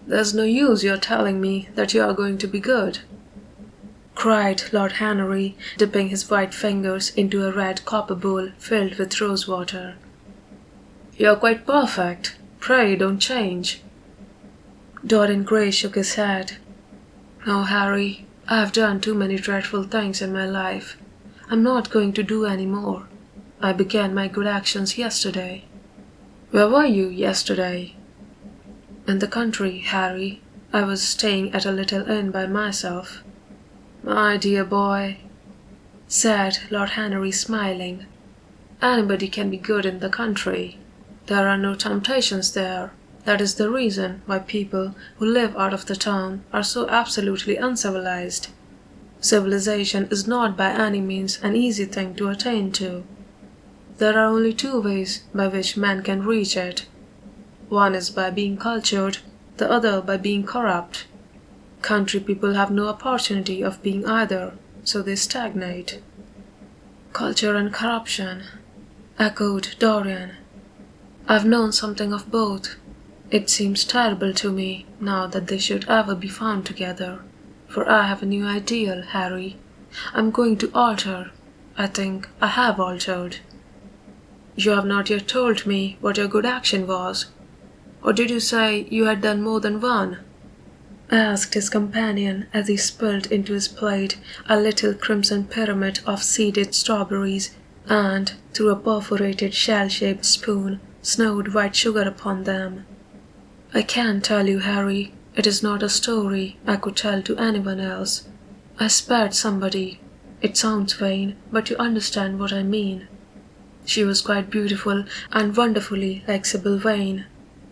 "There's no use your telling me that you are going to be good," cried Lord Henry, dipping his white fingers into a red copper bowl filled with rose water. "You're quite perfect. Pray don't change." Dorian Gray shook his head. "No, Harry, I've done too many dreadful things in my life. I'm not going to do any more. I began my good actions yesterday." "Where were you yesterday?" "In the country, Harry. I was staying at a little inn by myself." "My dear boy," said Lord Henry, smiling, "anybody can be good in the country. There are no temptations there. That is the reason why people who live out of the town are so absolutely uncivilized. Civilization is not by any means an easy thing to attain to. There are only two ways by which man can reach it. One is by being cultured, the other by being corrupt. Country people have no opportunity of being either, so they stagnate." "Culture and corruption," echoed Dorian. "I've known something of both. It seems terrible to me now that they should ever be found together. For I have a new ideal, Harry. I'm going to alter. I think I have altered." "You have not yet told me what your good action was. Or did you say you had done more than one?" asked his companion as he spilled into his plate a little crimson pyramid of seeded strawberries and, through a perforated shell-shaped spoon, snowed white sugar upon them. "I can't tell you, Harry. It is not a story I could tell to anyone else. I spared somebody. It sounds vain, but you understand what I mean. She was quite beautiful and wonderfully like Sybil Vane.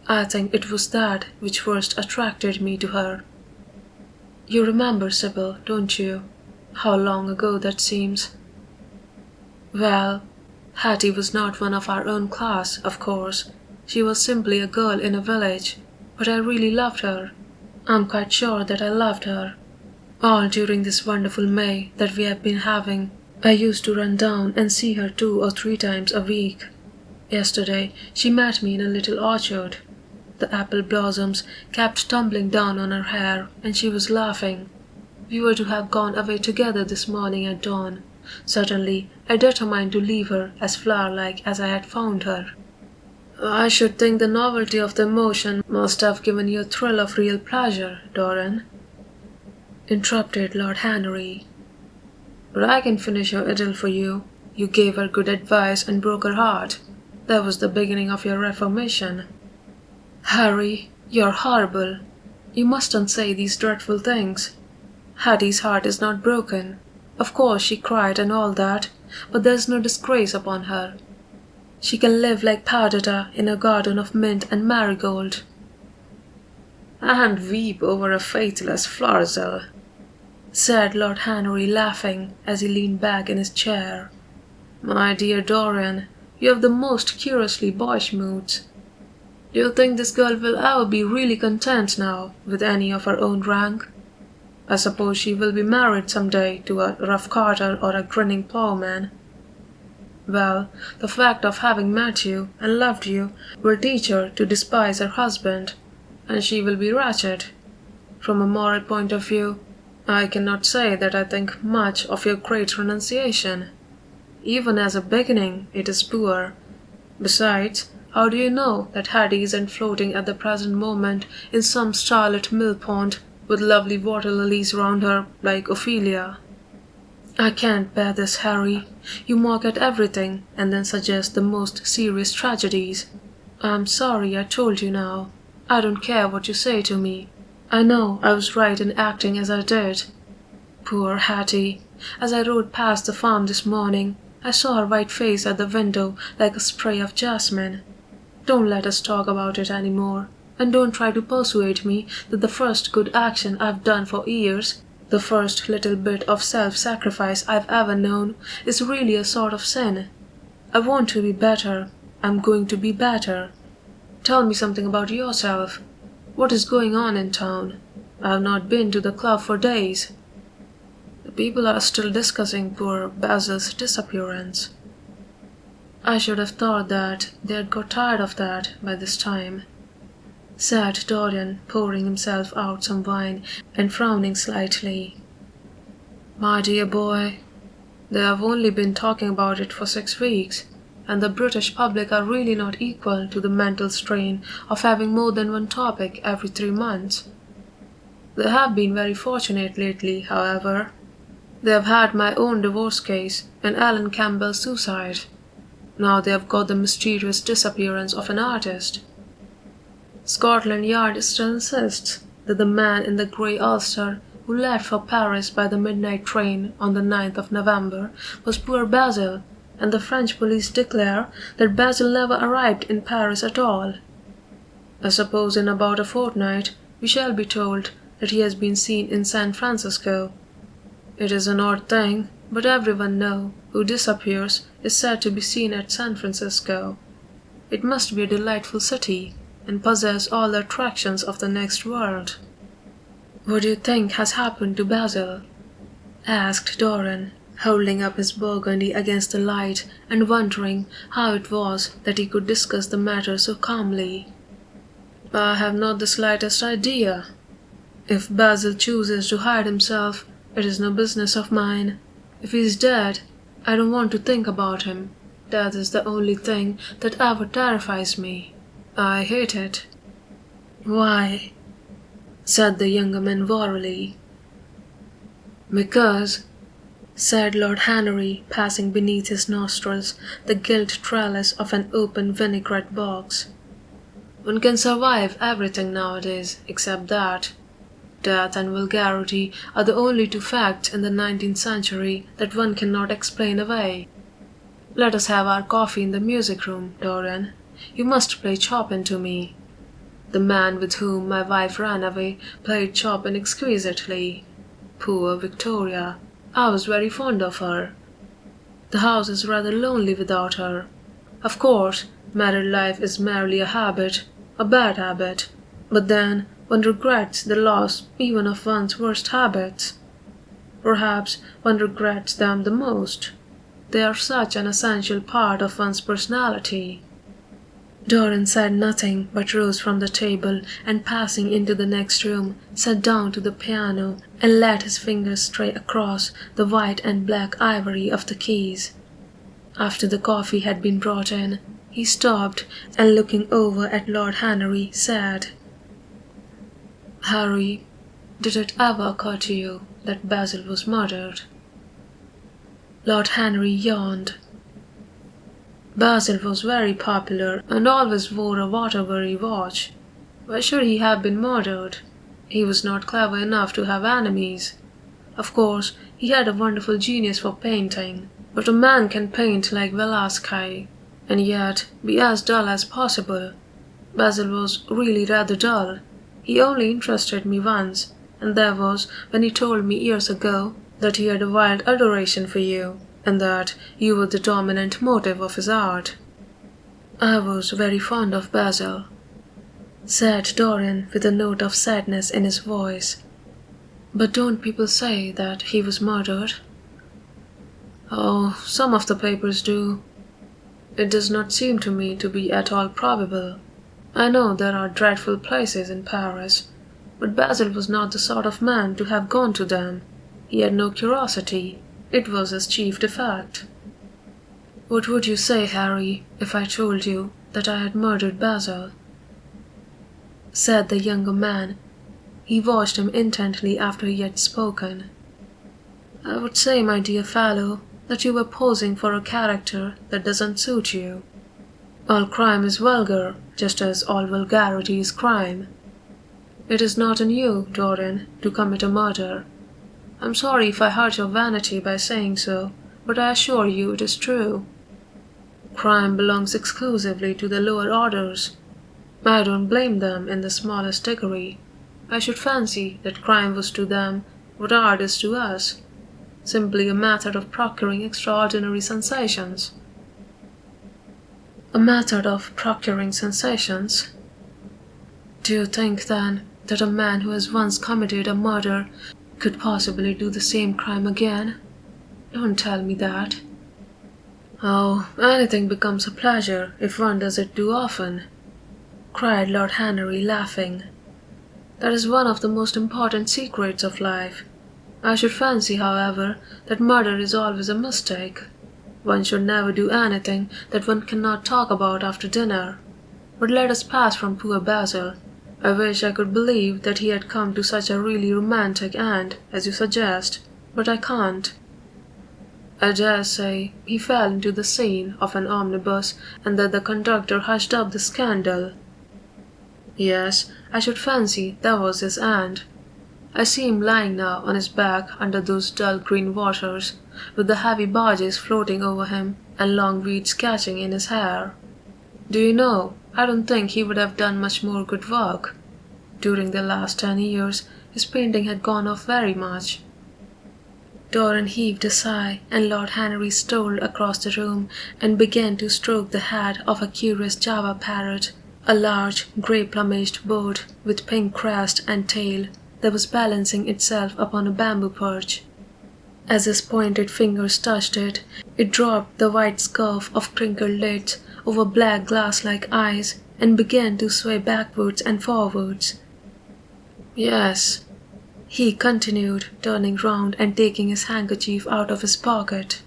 I think it was that which first attracted me to her. You remember Sybil, don't you? How long ago that seems." "Well, Hattie was not one of our own class, of course. She was simply a girl in a village, but I really loved her. I'm quite sure that I loved her. All during this wonderful May that we have been having, I used to run down and see her 2 or 3 times a week. Yesterday she met me in a little orchard. The apple blossoms kept tumbling down on her hair, and she was laughing. We were to have gone away together this morning at dawn. Suddenly I determined to leave her as flower-like as I had found her." "I should think the novelty of the emotion must have given you a thrill of real pleasure, Dorian," interrupted Lord Henry. "But I can finish your idyll for you. You gave her good advice and broke her heart. That was the beginning of your reformation." "Harry, you're horrible. You mustn't say these dreadful things. Hattie's heart is not broken. Of course she cried and all that, but there's no disgrace upon her. She can live like Perdita in a garden of mint and marigold." "And weep over a faithless Florizel," said Lord Henry, laughing as he leaned back in his chair. "My dear Dorian, you have the most curiously boyish moods. Do you think this girl will ever be really content now with any of her own rank? I suppose she will be married some day to a rough carter or a grinning ploughman. Well, the fact of having met you and loved you will teach her to despise her husband, and she will be wretched. From a moral point of view, I cannot say that I think much of your great renunciation. Even as a beginning, it is poor. Besides, how do you know that Hattie isn't floating at the present moment in some starlit mill pond with lovely water lilies round her like Ophelia? I can't bear this, Harry. You mock at everything and then suggest the most serious tragedies. I'm sorry I told you now. I don't care what you say to me. I know I was right in acting as I did. Poor Hattie. As I rode past the farm this morning, I saw her white face at the window like a spray of jasmine. Don't let us talk about it any more, and don't try to persuade me that the first good action I've done for years, the first little bit of self-sacrifice I've ever known, is really a sort of sin. I want to be better. I'm going to be better. Tell me something about yourself. What is going on in town? I've not been to the club for days. The people are still discussing poor Basil's disappearance. I should have thought that they had got tired of that by this time. said Dorian, pouring himself out some wine and frowning slightly. My dear boy, they have only been talking about it for 6 weeks, and the British public are really not equal to the mental strain of having more than one topic every 3 months. They have been very fortunate lately, however. They have had my own divorce case and Alan Campbell's suicide. Now they have got the mysterious disappearance of an artist. Scotland Yard still insists that the man in the grey ulster who left for Paris by the midnight train on the 9th of November was poor Basil, and the French police declare that Basil never arrived in Paris at all. I suppose in about a fortnight we shall be told that he has been seen in San Francisco. It is an odd thing, but everyone who disappears is said to be seen at San Francisco. It must be a delightful city, and possess all the attractions of the next world. What do you think has happened to Basil? Asked Dorian, holding up his burgundy against the light and wondering how it was that he could discuss the matter so calmly. I have not the slightest idea. If Basil chooses to hide himself, it is no business of mine. If he is dead, I don't want to think about him. Death is the only thing that ever terrifies me. I hate it. Why? Said the younger man warily. Because, said Lord Henry, passing beneath his nostrils the gilt trellis of an open vinaigrette box, one can survive everything nowadays except that. Death and vulgarity are the only 2 facts in the 19th century that one cannot explain away. Let us have our coffee in the music room, Dorian. You must play Chopin to me. The man with whom my wife ran away played Chopin exquisitely. Poor Victoria. I was very fond of her. The house is rather lonely without her. Of course, married life is merely a habit, a bad habit, but then one regrets the loss even of one's worst habits. Perhaps one regrets them the most. They are such an essential part of one's personality. Dorian said nothing, but rose from the table and passing into the next room, sat down to the piano and let his fingers stray across the white and black ivory of the keys. After the coffee had been brought in, he stopped and looking over at Lord Henry said, Harry, did it ever occur to you that Basil was murdered? Lord Henry yawned. Basil was very popular and always wore a Waterbury watch. Why should he have been murdered? He was not clever enough to have enemies. Of course, he had a wonderful genius for painting, but a man can paint like Velasquez, and yet be as dull as possible. Basil was really rather dull. He only interested me once, and that was when he told me years ago that he had a wild adoration for you, and that you were the dominant motive of his art. I was very fond of Basil, said Dorian with a note of sadness in his voice. But don't people say that he was murdered? Oh, some of the papers do. It does not seem to me to be at all probable. I know there are dreadful places in Paris, but Basil was not the sort of man to have gone to them. He had no curiosity. It was his chief defect. What would you say, Harry, if I told you that I had murdered Basil? Said the younger man. He watched him intently after he had spoken. I would say, my dear fellow, that you were posing for a character that doesn't suit you. All crime is vulgar, just as all vulgarity is crime. It is not in you, Dorian, to commit a murder. I'm sorry if I hurt your vanity by saying so, but I assure you it is true. Crime belongs exclusively to the lower orders. I don't blame them in the smallest degree. I should fancy that crime was to them what art is to us, simply a method of procuring extraordinary sensations. A method of procuring sensations? Do you think, then, that a man who has once committed a murder could possibly do the same crime again? Don't tell me that. Oh, anything becomes a pleasure if one does it too often. cried Lord Henry, laughing. "That is one of the most important secrets of life. I should fancy, however, that murder is always a mistake. One should never do anything that one cannot talk about after dinner. But let us pass from poor Basil. I wish I could believe that he had come to such a really romantic end, as you suggest, but I can't. I dare say he fell into the scene of an omnibus and that the conductor hushed up the scandal. Yes, I should fancy that was his end. I see him lying now on his back under those dull green waters, with the heavy barges floating over him and long weeds catching in his hair. Do you know, I don't think he would have done much more good work. During the last 10 years, his painting had gone off very much." Dorian heaved a sigh, and Lord Henry strolled across the room and began to stroke the head of a curious Java parrot, a large, grey-plumaged bird with pink crest and tail that was balancing itself upon a bamboo perch. As his pointed fingers touched it, it dropped the white scarf of crinkled lids over black glass-like eyes and began to sway backwards and forwards. "Yes," he continued, turning round and taking his handkerchief out of his pocket.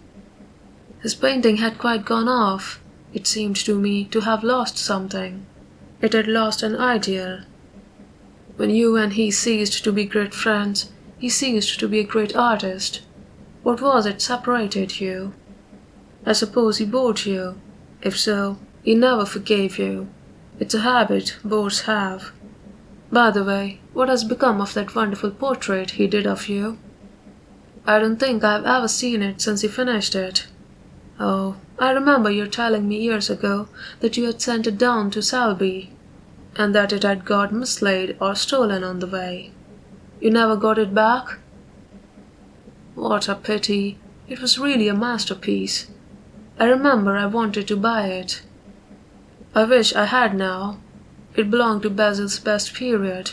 "His painting had quite gone off. It seemed to me to have lost something. It had lost an ideal. When you and he ceased to be great friends, he ceased to be a great artist. What was it separated you? I suppose he bored you. If so, he never forgave you. It's a habit bores have. By the way, what has become of that wonderful portrait he did of you? I don't think I've ever seen it since he finished it. Oh, I remember your telling me years ago that you had sent it down to Selby, and that it had got mislaid or stolen on the way. You never got it back? What a pity. It was really a masterpiece. I remember I wanted to buy it. I wish I had now. It belonged to Basil's best period.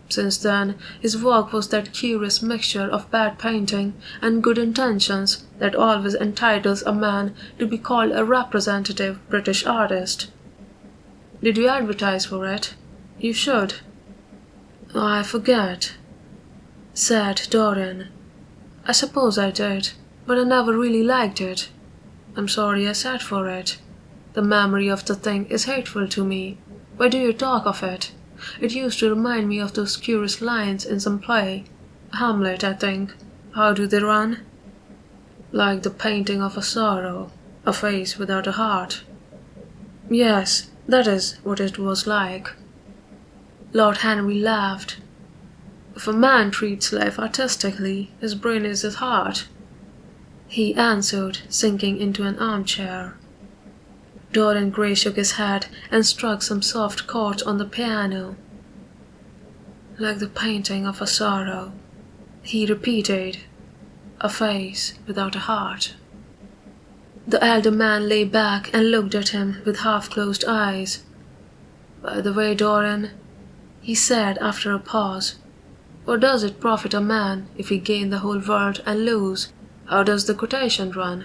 Since then, his work was that curious mixture of bad painting and good intentions that always entitles a man to be called a representative British artist. Did you advertise for it? You should." "I forget," said Dorian. "I suppose I did, but I never really liked it. I'm sorry I sat for it. The memory of the thing is hateful to me. Why do you talk of it? It used to remind me of those curious lines in some play. Hamlet, I think. How do they run? Like the painting of a sorrow, a face without a heart. Yes, that is what it was like." Lord Henry laughed. "If a man treats life artistically, his brain is his heart," he answered, sinking into an armchair. Dorian Gray shook his head and struck some soft chords on the piano. "Like the painting of a sorrow," he repeated. "A face without a heart." The elder man lay back and looked at him with half-closed eyes. "By the way, Dorian," he said after a pause, "what does it profit a man if he gain the whole world and lose? How does the quotation run?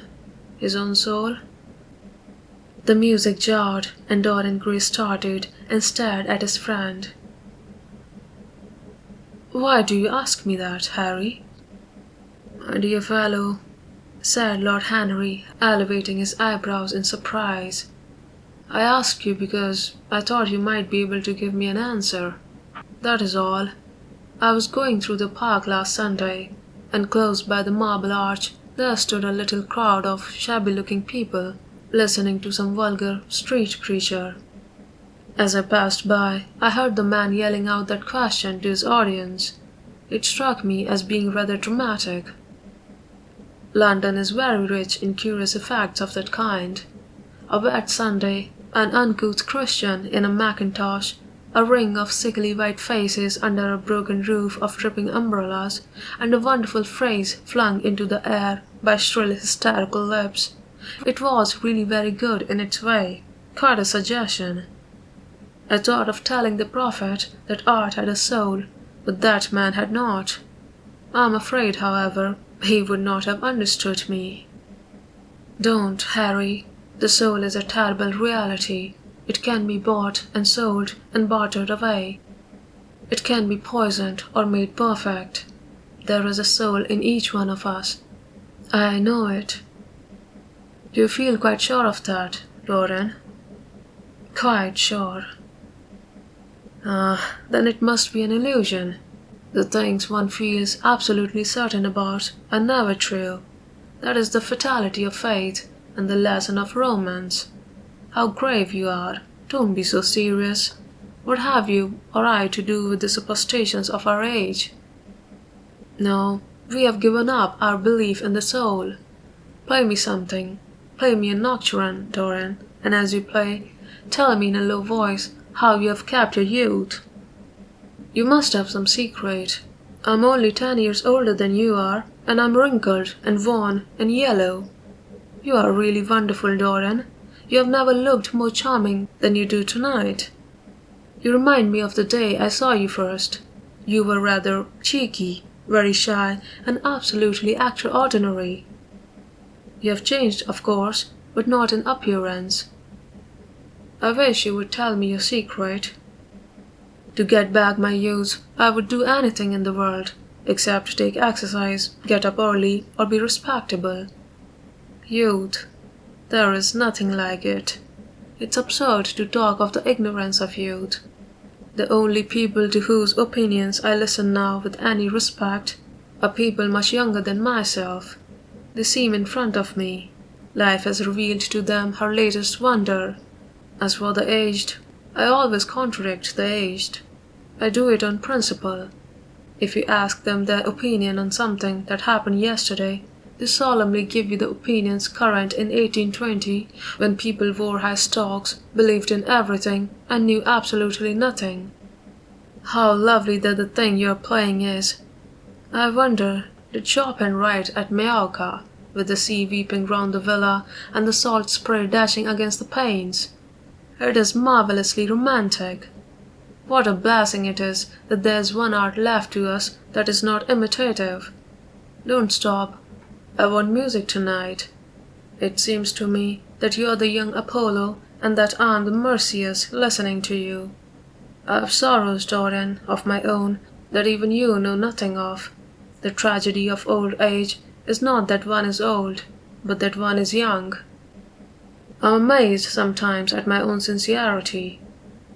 His own soul?" The music jarred, and Dorian Gray started and stared at his friend. "Why do you ask me that, Harry?" "My dear fellow," said Lord Henry, elevating his eyebrows in surprise, "I ask you because I thought you might be able to give me an answer. That is all. I was going through the park last Sunday, and close by the Marble Arch there stood a little crowd of shabby-looking people, listening to some vulgar street preacher. As I passed by, I heard the man yelling out that question to his audience. It struck me as being rather dramatic. London is very rich in curious effects of that kind. A wet Sunday, an uncouth Christian in a mackintosh, a ring of sickly white faces under a broken roof of dripping umbrellas, and a wonderful phrase flung into the air by shrill hysterical lips. It was really very good in its way, quite a suggestion. I thought of telling the prophet that art had a soul, but that man had not. I am afraid, however, he would not have understood me. Don't, Harry. The soul is a terrible reality. It can be bought and sold and bartered away. It can be poisoned or made perfect. There is a soul in each one of us. I know it. Do you feel quite sure of that, Dorian? Quite sure. Then it must be an illusion. The things one feels absolutely certain about are never true. That is the fatality of faith and the lesson of romance. How grave you are. Don't be so serious. What have you or I to do with the superstitions of our age? No, we have given up our belief in the soul. Play me something. Play me a nocturne, Dorian, and as you play, tell me in a low voice how you have kept your youth. You must have some secret. I'm only 10 years older than you are, and I'm wrinkled and worn and yellow. You are really wonderful, Dorian. You have never looked more charming than you do tonight. You remind me of the day I saw you first. You were rather cheeky, very shy, and absolutely extraordinary. You have changed, of course, but not in appearance. I wish you would tell me your secret. To get back my youth, I would do anything in the world, except take exercise, get up early, or be respectable. Youth. There is nothing like it. It's absurd to talk of the ignorance of youth. The only people to whose opinions I listen now with any respect are people much younger than myself. They seem in front of me. Life has revealed to them her latest wonder. As for the aged, I always contradict the aged. I do it on principle. If you ask them their opinion on something that happened yesterday, they solemnly give you the opinions current in 1820, when people wore high stocks, believed in everything, and knew absolutely nothing. How lovely that the thing you are playing is! I wonder, did Chopin write at Majorca, with the sea weeping round the villa and the salt spray dashing against the panes? It is marvellously romantic. What a blessing it is that there is one art left to us that is not imitative. Don't stop. I want music tonight. It seems to me that you are the young Apollo and that I am the Merceus listening to you. I have sorrows, Dorian, of my own that even you know nothing of. The tragedy of old age is not that one is old, but that one is young. I am amazed sometimes at my own sincerity.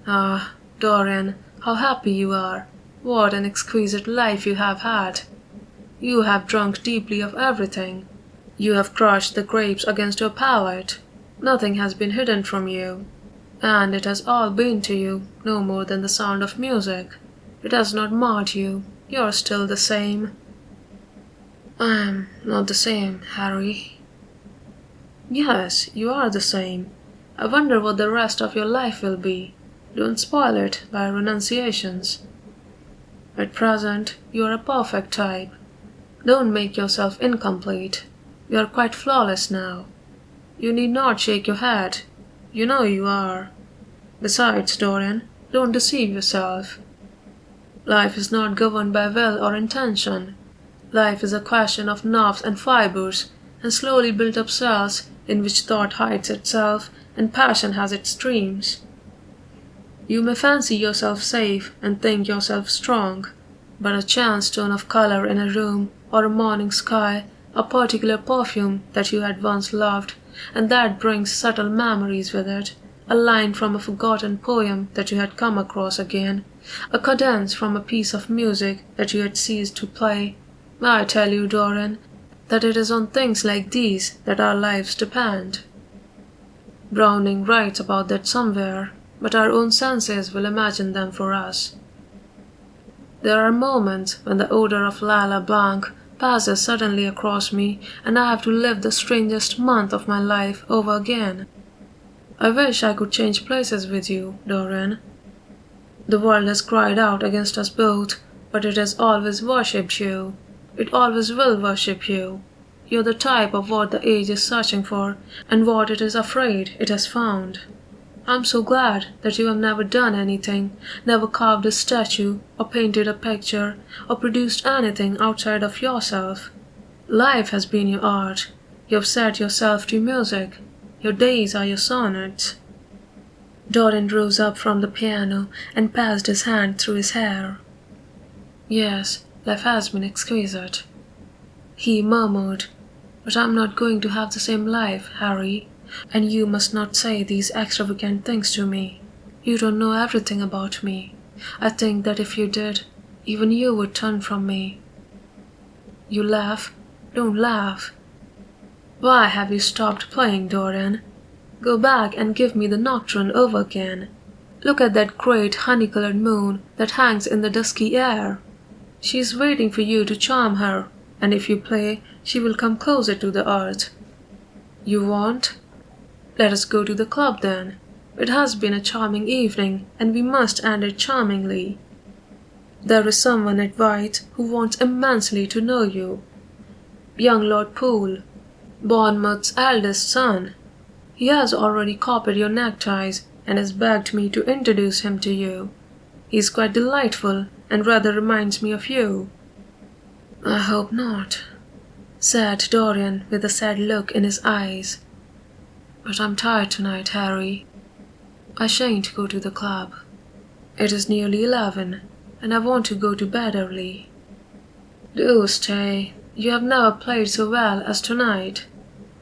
Ah, Dorian, how happy you are! What an exquisite life you have had! You have drunk deeply of everything. You have crushed the grapes against your palate. Nothing has been hidden from you. And it has all been to you no more than the sound of music. It has not marred you. You are still the same. I am not the same, Harry. Yes, you are the same. I wonder what the rest of your life will be. Don't spoil it by renunciations. At present, you are a perfect type. Don't make yourself incomplete. You are quite flawless now. You need not shake your head. You know you are. Besides, Dorian, don't deceive yourself. Life is not governed by will or intention. Life is a question of nerves and fibers, and slowly built up cells in which thought hides itself and passion has its dreams. You may fancy yourself safe and think yourself strong, but a chance tone of color in a room or a morning sky, a particular perfume that you had once loved, and that brings subtle memories with it, a line from a forgotten poem that you had come across again, a cadence from a piece of music that you had ceased to play. I tell you, Dorian, that it is on things like these that our lives depend. Browning writes about that somewhere, but our own senses will imagine them for us. There are moments when the odor of Lala Blanc passes suddenly across me, and I have to live the strangest month of my life over again. I wish I could change places with you, Dorian. The world has cried out against us both, but it has always worshipped you. It always will worship you. You're the type of what the age is searching for, and what it is afraid it has found. I'm so glad that you have never done anything, never carved a statue, or painted a picture, or produced anything outside of yourself. Life has been your art. You have set yourself to music. Your days are your sonnets. Dorian rose up from the piano and passed his hand through his hair. "Yes, life has been exquisite," he murmured, "but I'm not going to have the same life, Harry, and you must not say these extravagant things to me. You don't know everything about me. I think that if you did, even you would turn from me." "You laugh? Don't laugh. Why have you stopped playing, Dorian? Go back and give me the nocturne over again. Look at that great honey-colored moon that hangs in the dusky air. She is waiting for you to charm her, and if you play, she will come closer to the earth. You won't? Let us go to the club then. It has been a charming evening, and we must end it charmingly. There is someone at White who wants immensely to know you. Young Lord Poole, Bournemouth's eldest son. He has already copied your neckties and has begged me to introduce him to you. He is quite delightful and rather reminds me of you." "I hope not," said Dorian with a sad look in his eyes. "But I'm tired tonight, Harry. I shan't go to the club. It is nearly 11, and I want to go to bed early." "Do stay. You have never played so well as tonight.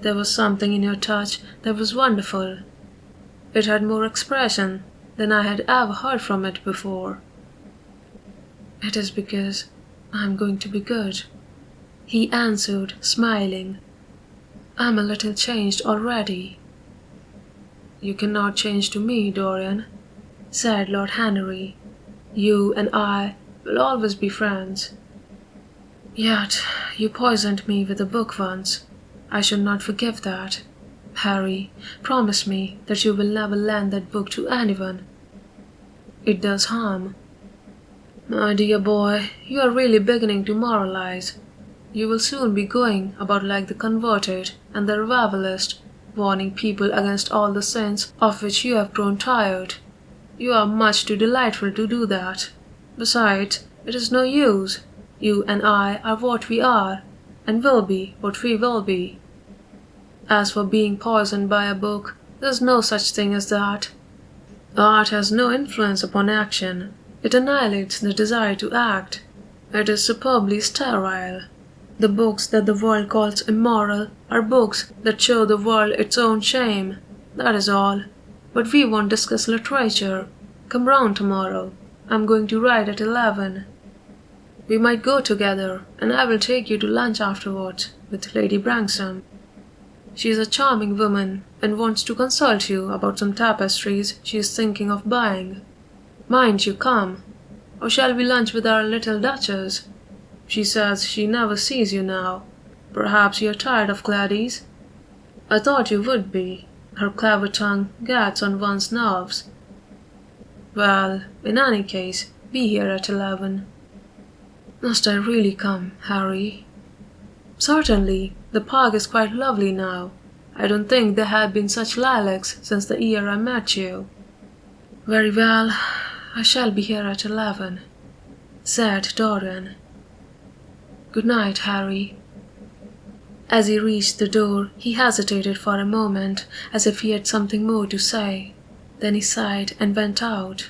There was something in your touch that was wonderful. It had more expression than I had ever heard from it before." "It is because I am going to be good," he answered, smiling. "I'm a little changed already." "You cannot change to me, Dorian," said Lord Henry. "You and I will always be friends." "Yet you poisoned me with a book once. I should not forgive that. Harry, promise me that you will never lend that book to anyone. It does harm." "My dear boy, you are really beginning to moralize. You will soon be going about like the converted and the revivalist, warning people against all the sins of which you have grown tired. You are much too delightful to do that. Besides, it is no use. You and I are what we are, and will be what we will be. As for being poisoned by a book, there is no such thing as that. Art has no influence upon action. It annihilates the desire to act. It is superbly sterile. The books that the world calls immoral are books that show the world its own shame. That is all. But we won't discuss literature. Come round tomorrow. I'm going to ride at 11. We might go together, and I will take you to lunch afterwards with Lady Branksome. She is a charming woman and wants to consult you about some tapestries she is thinking of buying. Mind you come. Or shall we lunch with our little Duchess? She says she never sees you now. Perhaps you are tired of Gladys? I thought you would be. Her clever tongue gets on one's nerves. Well, in any case, be here at 11. Must I really come, Harry? Certainly. The park is quite lovely now. I don't think there have been such lilacs since the year I met you. Very well, I shall be here at 11, said Dorian. Good night, Harry. As he reached the door, he hesitated for a moment, as if he had something more to say. Then he sighed and went out.